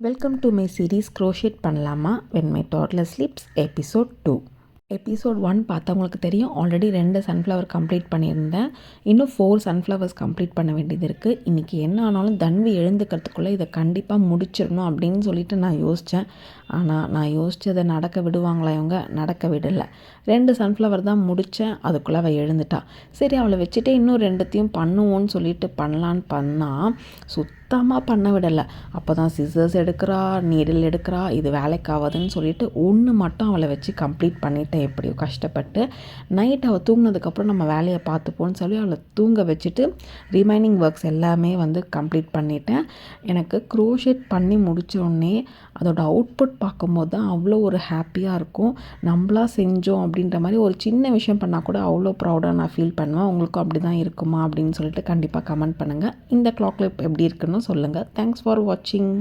Welcome to my series crochet பண்ணலாமா when my toddler sleeps episode 2. Episode 1 பார்த்தவங்களுக்கு தெரியும். Already 2 sunflower complete பண்ணியிருந்தேன். இன்னும் 4 சன்ஃப்ளவர்ஸ் கம்ப்ளீட் பண்ண வேண்டியது இருக்குது. இன்றைக்கி என்ன ஆனாலும் தன்வி எழுந்துக்கிறதுக்குள்ளே இதை கண்டிப்பாக முடிச்சிடணும் அப்படின்னு சொல்லிட்டு நான் யோசித்தேன். ஆனால் நான் யோசித்ததை நடக்க விடுவாங்களா இவங்க? நடக்க விடலை. 2 சன்ஃப்ளவர் தான் முடித்தேன். அதுக்குள்ளே அவள் எழுந்துட்டா. சரி, அவளை வச்சுட்டே இன்னும் 2த்தையும் பண்ணுவோன்னு சொல்லிட்டு பண்ணலான்னு பண்ணால் சுத்தமாக பண்ண விடலை. அப்போ தான் சிசர்ஸ் எடுக்கிறா, நீடில் எடுக்கிறா. இது வேலைக்கு ஆகாதுன்னு சொல்லிட்டு ஒன்று மட்டும் அவளை வச்சு கம்ப்ளீட் பண்ணிட்டேன். எப்படியோ கஷ்டப்பட்டு நைட் அவள் தூங்கினதுக்கப்புறம் நம்ம வேலையை பார்த்துப்போன்னு சொல்லி அவளை தூங்க வச்சுட்டு ரிமைனிங் ஒர்க்ஸ் எல்லாமே கம்ப்ளீட் பண்ணிட்டேன். எனக்கு க்ரோஷேட் பண்ணி முடித்தோடனே அதோட அவுட்புட் பார்க்கும்போது தான் அவ்வளோ ஒரு ஹாப்பியாக இருக்கும். நம்மளா செஞ்சோம் அப்படின்ற மாதிரி ஒரு சின்ன விஷயம் பண்ணால் கூட அவ்வளோ ப்ரௌடாக நான் ஃபீல் பண்ணுவேன். உங்களுக்கும் அப்படி தான் இருக்குமா அப்படின்னு சொல்லிட்டு கண்டிப்பாக கமெண்ட் பண்ணுங்கள். இந்த கிளாக் கிளிப் எப்படி இருக்குன்னு சொல்லுங்கள். தேங்க்ஸ் ஃபார் வாட்சிங்.